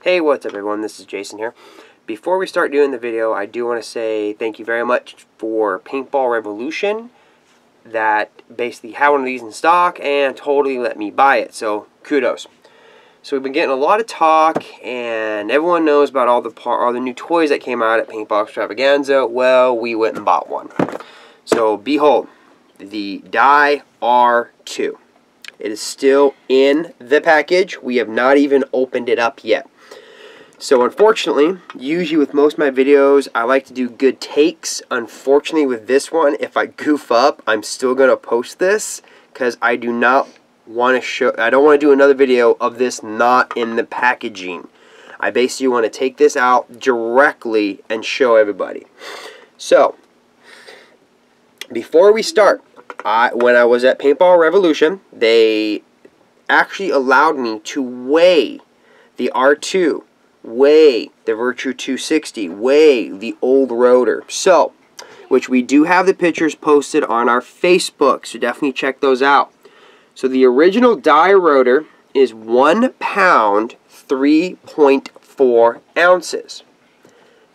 Hey, what's up everyone, this is Jason here. Before we start doing the video, I do want to say thank you very much for Paintball Revolution that basically had one of these in stock and totally let me buy it, so kudos. So we've been getting a lot of talk and everyone knows about all the new toys that came out at Paintball Extravaganza. Well, we went and bought one. So behold, the Die R-2. It is still in the package. We have not even opened it up yet. So unfortunately, usually with most of my videos, I like to do good takes. Unfortunately with this one, if I goof up, I'm still going to post this because I do not want to show, I don't want to do another video of this not in the packaging. I basically want to take this out directly and show everybody. So, before we start, when I was at Paintball Revolution, they actually allowed me to weigh the R-2, weigh the Virtue 260, weigh the old rotor. So, which we do have the pictures posted on our Facebook, so definitely check those out. So the original die rotor is 1 pound 3.4 ounces.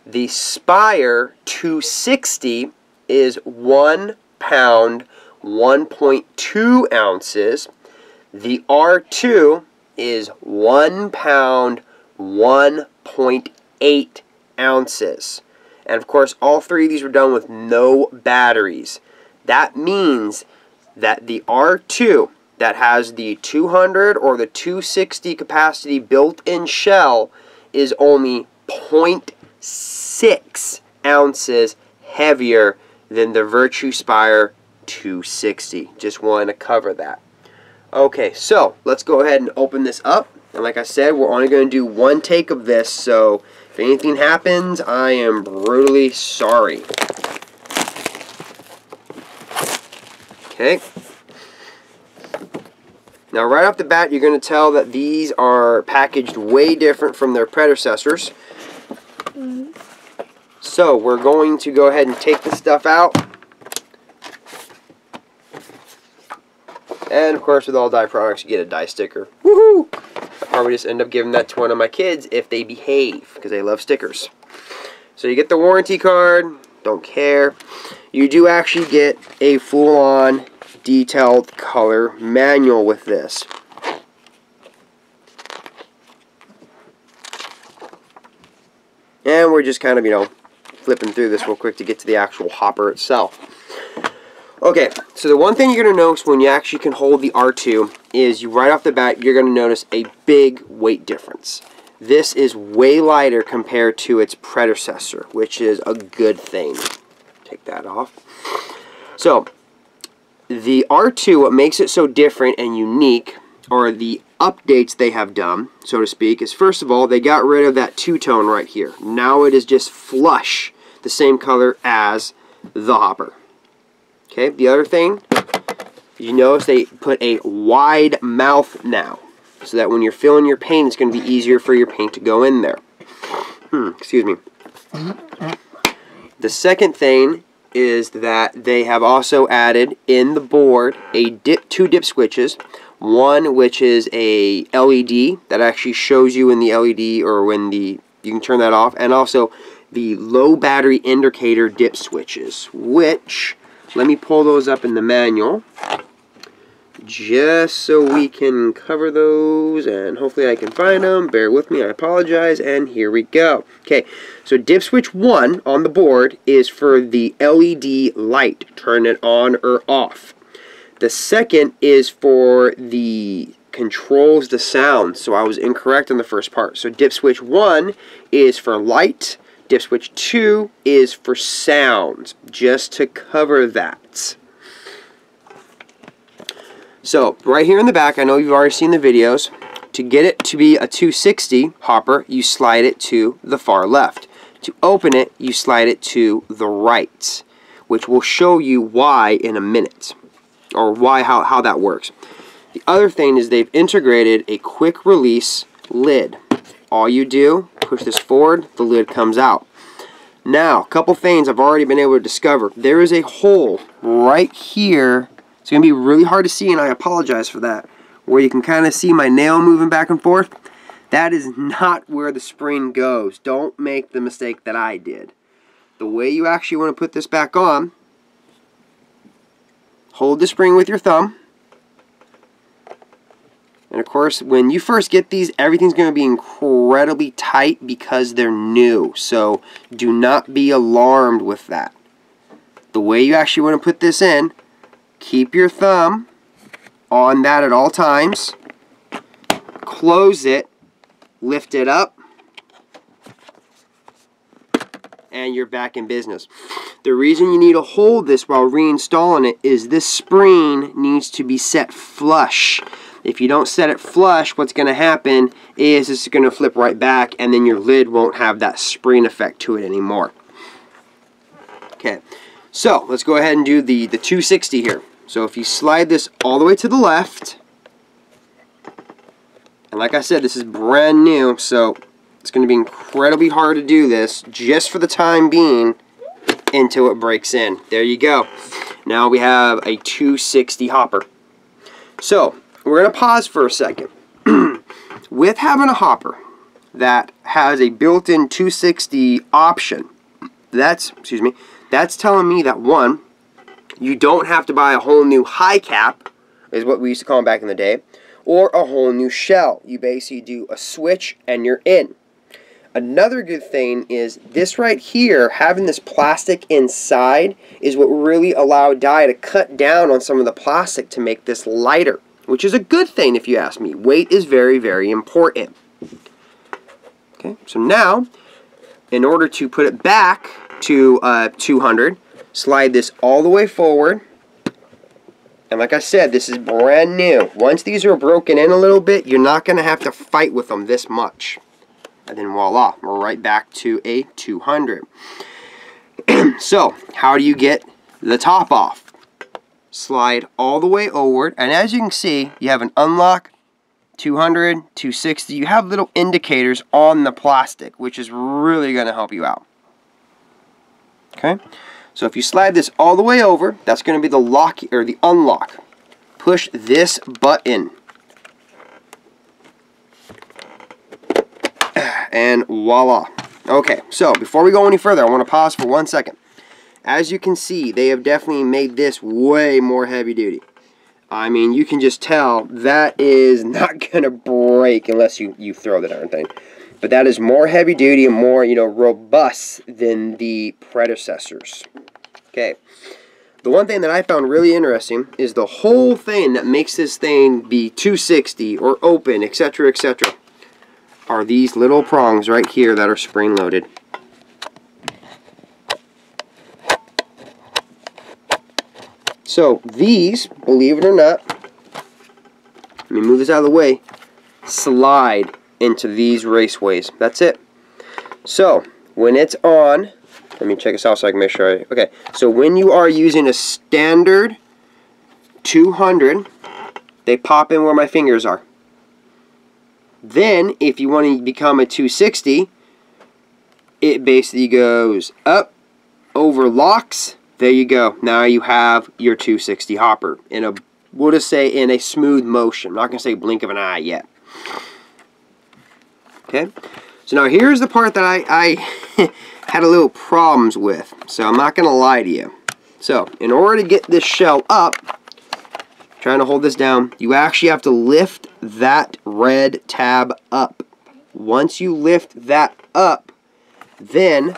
The Spire 260 is 1 pound 1.2 ounces. The R-2 is 1 pound 1.8 ounces. And of course, all three of these were done with no batteries. That means that the R-2 that has the 200 or the 260 capacity built-in shell is only 0.6 ounces heavier than the Virtue Spire 260. Just wanted to cover that. Okay, so let's go ahead and open this up. And like I said, we're only going to do one take of this, so if anything happens, I am brutally sorry. Okay. Now right off the bat, you're going to tell that these are packaged way different from their predecessors. So we're going to go ahead and take this stuff out. And of course, with all die products, you get a die sticker. Woohoo! I'll probably just end up giving that to one of my kids if they behave, because they love stickers. So you get the warranty card, don't care. You do actually get a full-on detailed color manual with this. And we're just kind of, flipping through this real quick to get to the actual hopper itself. Okay, so the one thing you're going to notice when you actually can hold the R-2 is right off the bat, you're going to notice a big weight difference. This is way lighter compared to its predecessor, which is a good thing. Take that off. So, the R-2, what makes it so different and unique, or the updates they have done, so to speak, is first of all, they got rid of that two-tone right here. Now it is just flush, the same color as the hopper. Okay, the other thing, you notice they put a wide mouth now, so that when you're filling your paint, it's going to be easier for your paint to go in there. Excuse me. The second thing is that they have also added in the board two dip switches. One which is a LED that actually shows you in the LED or when you can turn that off, and also the low battery indicator dip switches, which, let me pull those up in the manual just so we can cover those, and hopefully I can find them. Bear with me, I apologize, and here we go. Okay, so dip switch 1 on the board is for the LED light, turn it on or off. The second is for the controls the sound, so I was incorrect on the first part. So dip switch 1 is for light, dip switch 2 is for sound, just to cover that. So, right here in the back, I know you've already seen the videos. To get it to be a 260 hopper, you slide it to the far left. To open it, you slide it to the right, which will show you why in a minute, or how that works. The other thing is they've integrated a quick release lid. All you do, push this forward, the lid comes out. Now, a couple things I've already been able to discover. There is a hole right here. It's going to be really hard to see, and I apologize for that, where you can kind of see my nail moving back and forth. That is not where the spring goes. Don't make the mistake that I did. The way you actually want to put this back on, hold the spring with your thumb. And of course, when you first get these, everything's going to be incredibly tight because they're new. So do not be alarmed with that. The way you actually want to put this in, keep your thumb on that at all times. Close it, lift it up, and you're back in business. The reason you need to hold this while reinstalling it is this spring needs to be set flush. If you don't set it flush, what's going to happen is it's going to flip right back, and then your lid won't have that spring effect to it anymore. Okay, so let's go ahead and do the 260 here. So if you slide this all the way to the left, and like I said, this is brand new, so it's going to be incredibly hard to do this just for the time being until it breaks in. There you go. Now we have a 260 hopper. So we're going to pause for a second. With having a hopper that has a built-in 260 option, that's telling me that, one, you don't have to buy a whole new high cap, is what we used to call them back in the day, or a whole new shell. You basically do a switch and you're in. Another good thing is this right here, having this plastic inside, is what really allowed Dye to cut down on some of the plastic to make this lighter, which is a good thing if you ask me. Weight is very, very important. Okay, so now, in order to put it back to 200, slide this all the way forward. And like I said, this is brand new. Once these are broken in a little bit, you're not going to have to fight with them this much. And then voila, we're right back to a 200. So, how do you get the top off? Slide all the way over, and as you can see, you have an unlock, 200, 260. You have little indicators on the plastic, which is really going to help you out. Okay, so if you slide this all the way over, that's going to be the lock or the unlock. Push this button, and voila. Okay, so before we go any further, I want to pause for 1 second. As you can see, they have definitely made this way more heavy duty. I mean, you can just tell that is not going to break unless you throw the darn thing. But that is more heavy duty and more, robust than the predecessors. Okay. The one thing that I found really interesting is the whole thing that makes this thing be 260 or open, etc., etc., are these little prongs right here that are spring loaded. So these, believe it or not, let me move this out of the way, slide into these raceways. That's it. So when it's on, let me check this out so I can make sure. Okay, so when you are using a standard 200, they pop in where my fingers are. Then if you want to become a 260, it basically goes up, overlocks. There you go. Now you have your 260 hopper in a, we'll just say, in a smooth motion. I'm not going to say blink of an eye yet. Okay. So now here's the part that I had a little problems with. So I'm not going to lie to you. So in order to get this shell up, trying to hold this down, you actually have to lift that red tab up. Once you lift that up, then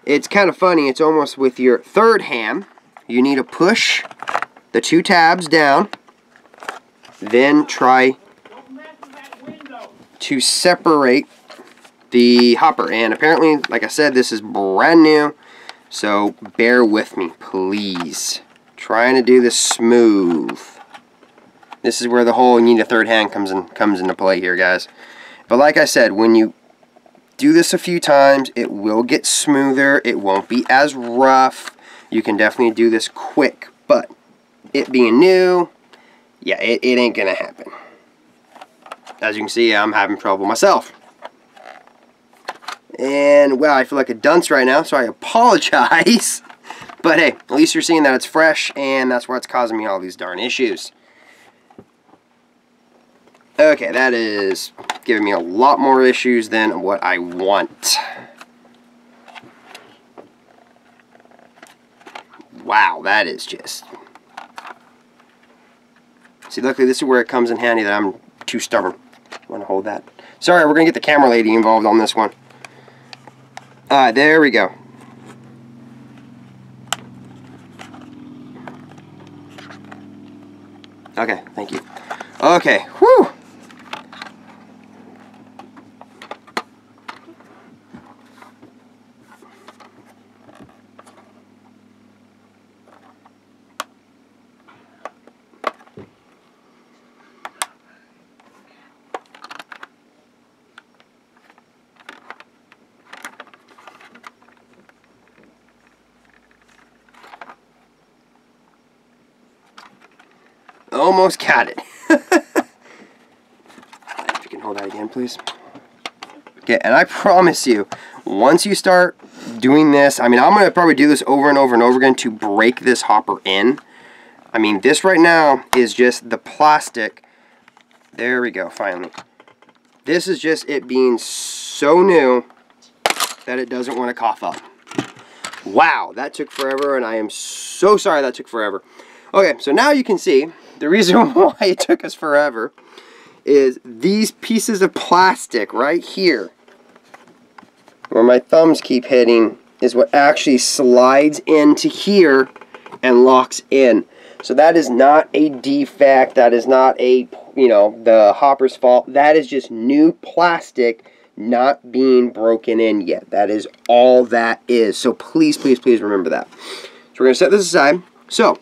it's kind of funny, it's almost with your third hand, you need to push the two tabs down, then try to separate the hopper. And apparently, like I said, this is brand new, so bear with me, please. Trying to do this smooth. This is where the whole you need a third hand comes into play here, guys. But like I said, when you do this a few times, it will get smoother. It won't be as rough. You can definitely do this quick, but it being new, yeah, it ain't gonna happen. As you can see, I'm having trouble myself. And, well, I feel like a dunce right now, so I apologize. But hey, at least you're seeing that it's fresh, and that's what's causing me all these darn issues. Okay, that is giving me a lot more issues than what I want. Wow, that is just... See, luckily this is where it comes in handy that I'm too stubborn. I want to hold that. Sorry, we're going to get the camera lady involved on this one. There we go. Okay, thank you. Okay, whew! Almost got it. If you can hold that again, please. Okay, and I promise you, once you start doing this, I mean, I'm going to probably do this over and over and over again to break this hopper in. I mean, this right now is just the plastic. There we go, finally. This is just it being so new that it doesn't want to cough up. Wow, that took forever, and I am so sorry that took forever. Okay, so now you can see the reason why it took us forever is these pieces of plastic right here, where my thumbs keep hitting, is what actually slides into here and locks in. So that is not a defect, that is not a, the hopper's fault. That is just new plastic not being broken in yet. That is all that is. So please, please, please remember that. So we're going to set this aside. So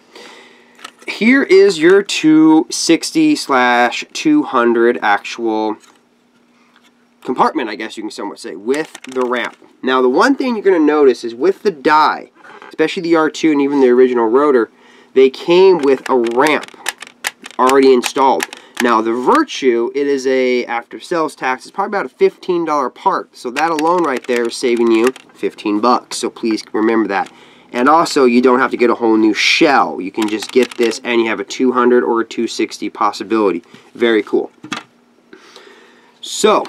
here is your 260/200 actual compartment, I guess you can somewhat say, with the ramp. Now the one thing you're going to notice is with the die, especially the R-2 and even the original rotor, they came with a ramp already installed. Now the Virtue, it is a, after sales tax, it's probably about a $15 part. So that alone right there is saving you 15 bucks. So please remember that. And also, you don't have to get a whole new shell. You can just get this and you have a 200 or a 260 possibility. Very cool. So,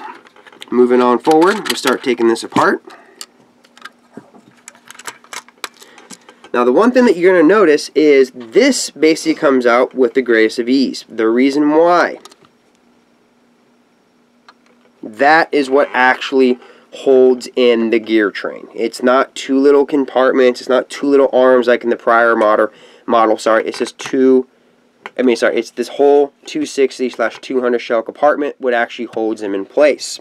moving on forward, we'll start taking this apart. Now, the one thing that you're going to notice is this basically comes out with the greatest of ease. The reason why, that is what actually holds in the gear train. It's not two little compartments, it's not two little arms like in the prior model, it's just it's this whole 260/200 shell compartment what actually holds them in place.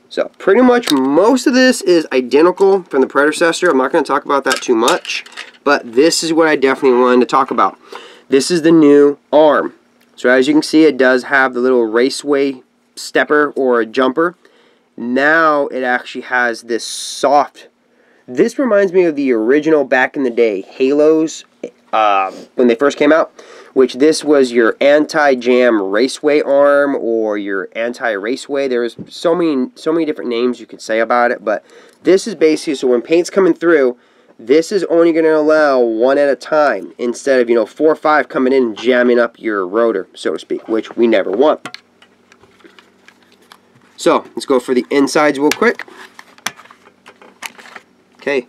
So pretty much most of this is identical from the predecessor. I'm not going to talk about that too much, but this is what I definitely wanted to talk about. This is the new arm. So as you can see, it does have the little raceway stepper or a jumper. Now it actually has this soft, this reminds me of the original back in the day Halos when they first came out, which this was your anti-jam raceway arm or your anti-raceway. There's so many different names you could say about it, but this is basically, so when paint's coming through, this is only going to allow one at a time instead of 4 or 5 coming in and jamming up your rotor, so to speak, which we never want. So let's go for the insides real quick. Okay.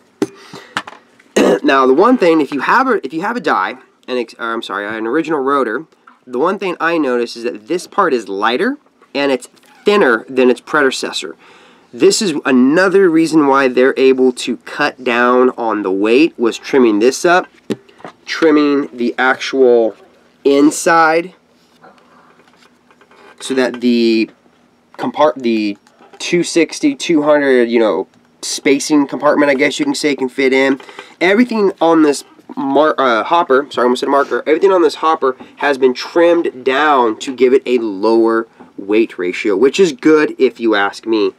Now the one thing, if you have a die, an original rotor, the one thing I notice is that this part is lighter and it's thinner than its predecessor. This is another reason why they're able to cut down on the weight, was trimming this up, trimming the actual inside so that the 260, 200, spacing compartment, I guess you can say, can fit in. Everything on this hopper, sorry, I almost said marker, everything on this hopper has been trimmed down to give it a lower weight ratio, which is good if you ask me.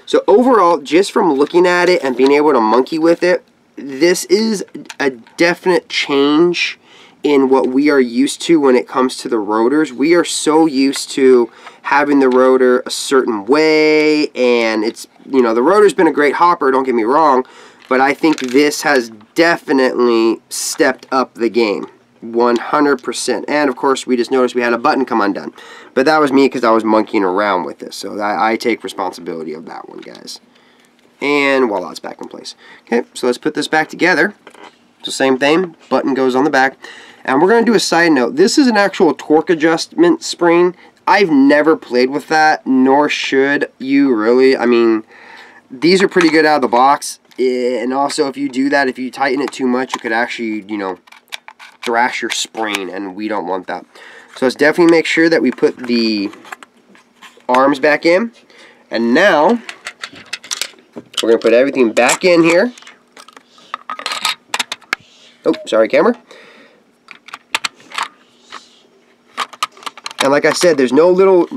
So overall, just from looking at it and being able to monkey with it, this is a definite change in what we are used to when it comes to the rotors. We are so used to having the rotor a certain way, and it's, the rotor's been a great hopper, don't get me wrong, but I think this has definitely stepped up the game. 100%. And of course, we just noticed we had a button come undone. But that was me because I was monkeying around with this. So I take responsibility of that one, guys. And voila, it's back in place. Okay, so let's put this back together. So same thing, button goes on the back. And we're going to do a side note. This is an actual torque adjustment spring. I've never played with that, nor should you really. I mean, these are pretty good out of the box. And also, if you do that, if you tighten it too much, you could actually, you know, thrash your spring, and we don't want that. So let's definitely make sure that we put the arms back in. And now, we're going to put everything back in here. Oh, sorry, camera. And like I said, there's no little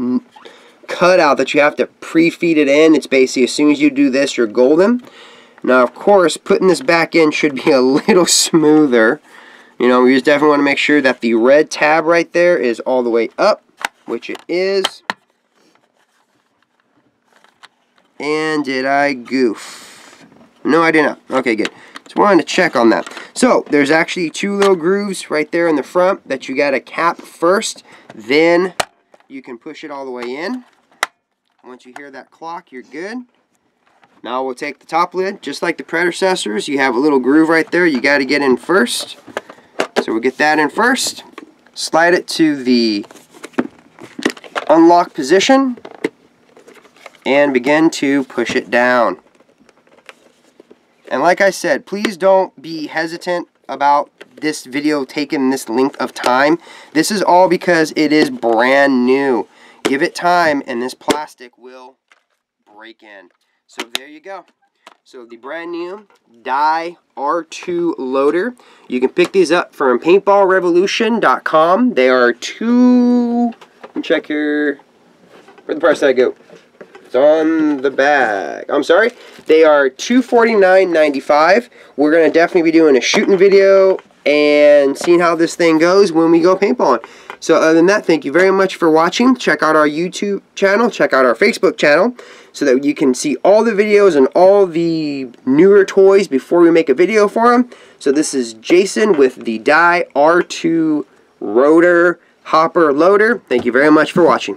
cutout that you have to pre-feed it in. It's basically, as soon as you do this, you're golden. Now, of course, putting this back in should be a little smoother. You know, we just definitely want to make sure that the red tab right there is all the way up, which it is. And did I goof? No, I did not. Okay, good. Just wanted to check on that. So, there's actually 2 little grooves right there in the front that you got to cap first. Then, you can push it all the way in. Once you hear that clock, you're good. Now, we'll take the top lid. Just like the predecessors, you have a little groove right there you got to get in first. So, we'll get that in first. Slide it to the unlock position. And begin to push it down. And like I said, please don't be hesitant about this video taking this length of time. This is all because it is brand new. Give it time and this plastic will break in. So there you go. So the brand new Dye R-2 loader. You can pick these up from paintballrevolution.com. They are let me check here. Where'd the price tag go? It's on the bag. I'm sorry. They are $249.95. We're going to definitely be doing a shooting video and seeing how this thing goes when we go paintballing. So other than that, thank you very much for watching. Check out our YouTube channel. Check out our Facebook channel so that you can see all the videos and all the newer toys before we make a video for them. So this is Jason with the Dye R-2 rotor hopper loader. Thank you very much for watching.